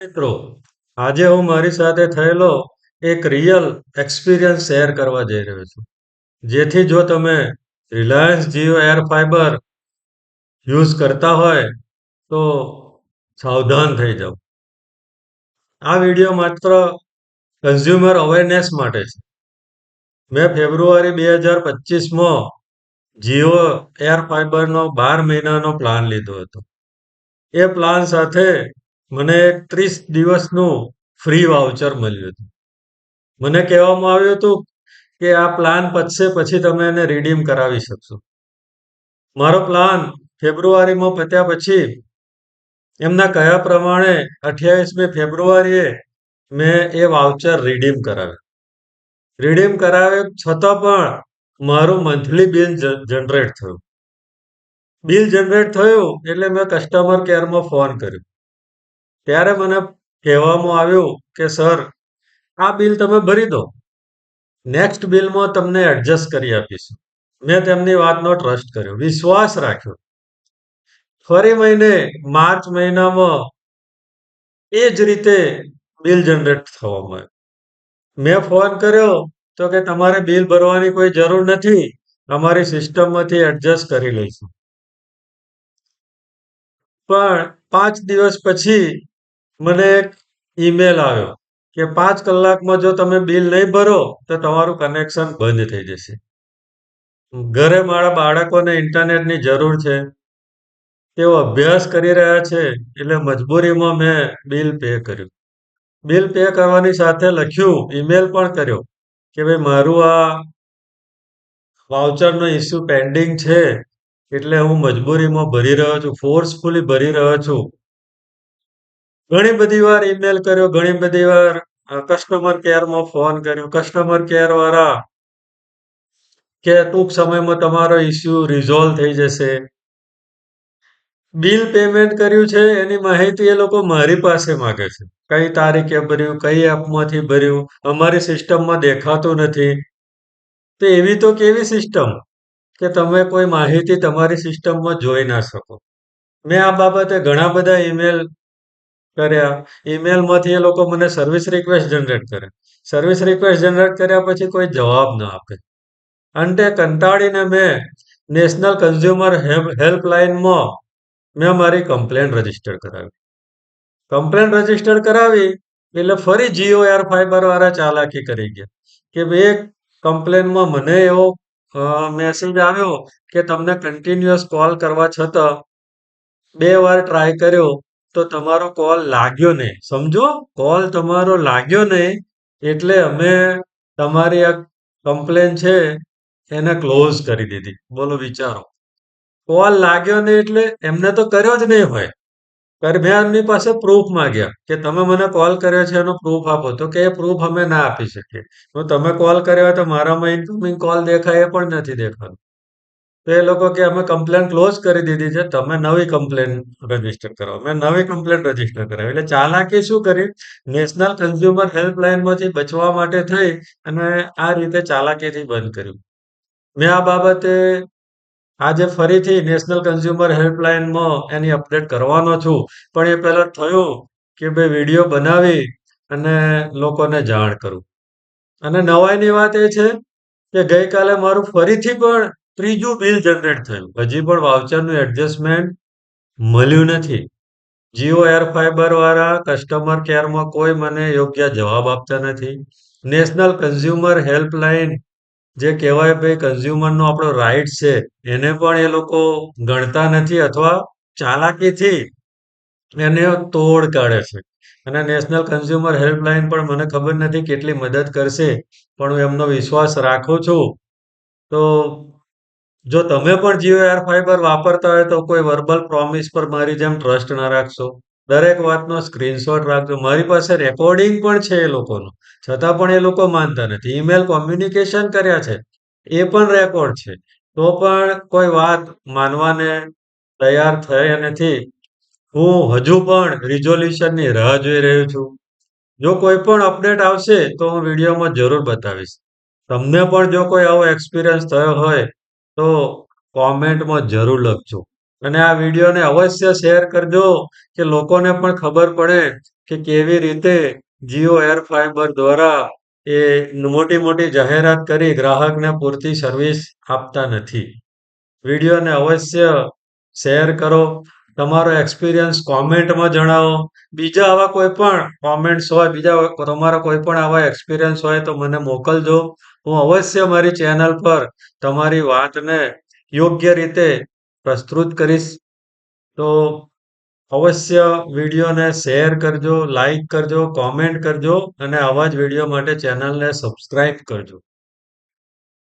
મિત્રો, આજે હું મારી સાથે થયેલો એક રિયલ એક્સપિરિયન્સ શેર કરવા જઈ રહ્યો છું. જેથી જો તમે Reliance Jio air fibre use કરતા હોય તો સાવધાન થઈ જાઓ. આ વિડીયો માત્ર કન્ઝ્યુમર અવેરનેસ માટે છે. મેં ફેબ્રુઆરી 2025માં જીઓ એર ફાઈબરનો 12 મહિનાનો પ્લાન લીધો હતો. એ પ્લાન સાથે મને એક 30 દિવસનું ફ્રી વાઉચર મળ્યું હતું. મને કહેવામાં આવ્યું હતું કે આ પ્લાન પતશે પછી તમે એને રિડીમ કરાવી શકશો. મારો પ્લાન ફેબ્રુઆરીમાં પત્યા પછી એમના કહ્યા પ્રમાણે 28મી ફેબ્રુઆરીએ મેં એ વાઉચર રિડીમ કરાવ્યું. રિડીમ કરાવ્યું છતાં પણ મારું મંથલી બિલ જનરેટ થયું. બિલ જનરેટ થયું એટલે મેં કસ્ટમર કેરમાં ફોન કર્યો. ત્યારે મને કહેવામાં આવ્યું કે સર, આ બિલ તમે ભરી દો. નેક્સ્ટ બિલમાં તમને એડજસ્ટ કરી આપીશું. મેં તેમની વાતનો ટ્રસ્ટ કર્યો, વિશ્વાસ રાખ્યો. ફરી માર્ચ મહિનામાં એ જ રીતે બિલ જનરેટ થવા માંડ્યું. મેં ફોન કર્યો તો કે તમારે બિલ ભરવાની કોઈ જરૂર નથી, અમારી સિસ્ટમમાંથી એડજસ્ટ કરી લઈશું. પણ 5 દિવસ પછી મને એક ઈમેલ આવ્યો કે 5 કલાકમાં જો તમે બિલ નહીં ભરો તો તમારું કનેક્શન બંધ થઈ જશે. ઘરે મારા બાળકોને ઇન્ટરનેટની જરૂર છે. તેઓ અભ્યાસ કરી રહ્યા છે એટલે મજબૂરીમાં મેં બિલ પે કર્યું. બિલ પે કરવાની સાથે લખ્યું, ઈમેલ પણ કર્યો કે ભાઈ મારું આ વાઉચરનો ઇસ્યુ પેન્ડિંગ છે એટલે હું મજબૂરીમાં ભરી રહ્યો છું, ફોર્સફુલી ભરી રહ્યો છું. ઘણી બધી વાર ઈમેલ કર્યો, ઘણી બધી વાર કસ્ટમર કેરમાં ફોન કર્યો. કસ્ટમર કેર વાળા કે ટૂંક સમયમાં તમારો ઇસ્યુ રિઝોલ્વ થઈ જશે. બિલ પેમેન્ટ કર્યું છે એની માહિતી એ લોકો મારી પાસે માંગે છે. કઈ તારીખે ભર્યું, કઈ એપમાંથી ભર્યું, અમારી સિસ્ટમમાં દેખાતું નથી. તો એવી તો કેવી સિસ્ટમ કે તમે કોઈ માહિતી તમારી સિસ્ટમમાં જોઈ ના શકો. મેં આ બાબતે ઘણા બધા ઈમેલ કર્યા. ઈમેલમાંથી એ લોકો મને સર્વિસ રિક્વેસ્ટ જનરેટ કરે. સર્વિસ રિક્વેસ્ટ જનરેટ કર્યા પછી કોઈ જવાબ ન આપે. અંતે કંટાળીને મેં નેશનલ કન્ઝ્યુમર હેલ્પલાઇનમાં મેં મારી કમ્પ્લેન રજીસ્ટર કરાવી. કમ્પ્લેન રજીસ્ટર કરાવી એટલે ફરી જીઓ એર ફાઈબર વાળા ચાલાકી કરી ગયા કે ભાઈ એક કમ્પ્લેનમાં મને એવો મેસેજ આવ્યો કે તમને કન્ટિન્યુઅસ કોલ કરવા છતાં 2 વાર ટ્રાય કર્યો તો તમારો કોલ લાગ્યો નહીં. સમજો, કોલ તમારો લાગ્યો નહીં એટલે અમે તમારી આ કમ્પ્લેન છે એને ક્લોઝ કરી દીધી. બોલો વિચારો. કોલ લાગ્યો નહીં એટલે એમને તો કર્યો જ નહીં હોય. મેં એમની પાસે પ્રૂફ માંગ્યા કે તમે મને કોલ કર્યો છે એનો પ્રૂફ આપો. તો કે એ પ્રૂફ અમે ના આપી શકીએ. તો તમે કોલ કર્યો હોય તો મારામાં ઇનકમિંગ કોલ દેખાય એ પણ નથી દેખાતું. તો એ લોકો કે અમે કમ્પ્લેન ક્લોઝ કરી દીધી છે, તમે નવી કમ્પ્લેન રજીસ્ટર કરો. મેં નવી કમ્પ્લેન રજીસ્ટર કરાવી. એટલે ચાલાકી શું કરી, નેશનલ કન્ઝ્યુમર હેલ્પલાઇનમાંથી બચવા માટે થઈ અને આ રીતે ચાલાકીથી બંધ કર્યું. મેં આ બાબતે આજે ફરીથી નેશનલ કન્ઝ્યુમર હેલ્પલાઇનમાં એની અપડેટ કરવાનો છું. પણ એ પહેલા થયું કે ભાઈ વિડીયો બનાવી અને લોકોને જાણ કરું. અને નવાઈની વાત એ છે કે ગઈકાલે મારું ફરીથી પણ ત્રીજું બિલ જનરેટ થયું. હજી પણ વાઉચરનું એડજસ્ટમેન્ટ મળ્યું નથી. જીઓ એર ફાઈબર વાળા કસ્ટમર કેરમાં કોઈ મને યોગ્ય જવાબ આપતા નથી. નેશનલ કન્ઝ્યુમર હેલ્પલાઇન જે કહેવાય ભાઈ કન્ઝ્યુમરનો આપણો રાઈટ છે એને પણ એ લોકો ગણતા નથી અથવા ચાલાકીથી એને તોડ કાઢે છે. અને નેશનલ કન્ઝ્યુમર હેલ્પલાઇન પણ મને ખબર નથી કેટલી મદદ કરશે, પણ હું એમનો વિશ્વાસ રાખું છું. તો જો તમે પણ જીઓ એર ફાઈબર વાપરતા હોય તો કોઈ વર્બલ પ્રોમિસ પર મારી જેમ ટ્રસ્ટ ના રાખશો. દરેક વાતનો સ્ક્રીનશોટ રાખજો. મારી પાસે રેકોર્ડિંગ પણ છે એ લોકોનું. છતાં પણ એ લોકો માનતા નથી. ઈમેલ કોમ્યુનિકેશન કર્યા છે એ પણ રેકોર્ડ છે. તો પણ કોઈ વાત માનવાને તૈયાર થયા નથી. હું હજુ પણ રિઝોલ્યુશનની રાહ જોઈ રહ્યો છું. જો કોઈ પણ અપડેટ આવશે તો હું વિડીયોમાં જરૂર બતાવીશ. તમને પણ જો કોઈ આવો એક્સપિરિયન્સ થયો હોય તો કોમેન્ટમાં જરૂર લખજો. અને આ વિડીયોને અવશ્ય શેર કરજો કે લોકોને પણ ખબર પડે કે કેવી રીતે જીઓ એર ફાઈબર દ્વારા એ મોટી-મોટી જાહેરાત કરી ગ્રાહકને પૂરતી સર્વિસ આપતા નથી. વિડીયોને અવશ્ય શેર કરો. તમારો એક્સપિરિયન્સ કોમેન્ટમાં જણાવો. બીજા આવા કોઈ પણ કોમેન્ટ્સ હોય, બીજા તમારા કોઈ પણ આવા એક્સપિરિયન્સ હોય તો મને મોકલજો. હું અવશ્ય મારી ચેનલ પર તમારી વાતને યોગ્ય રીતે પ્રસ્તુત કરીશ. તો અવશ્ય વિડીયોને શેર કરજો, લાઈક કરજો, કોમેન્ટ કરજો અને આવા જ વિડીયો માટે ચેનલને સબસ્ક્રાઈબ કરજો.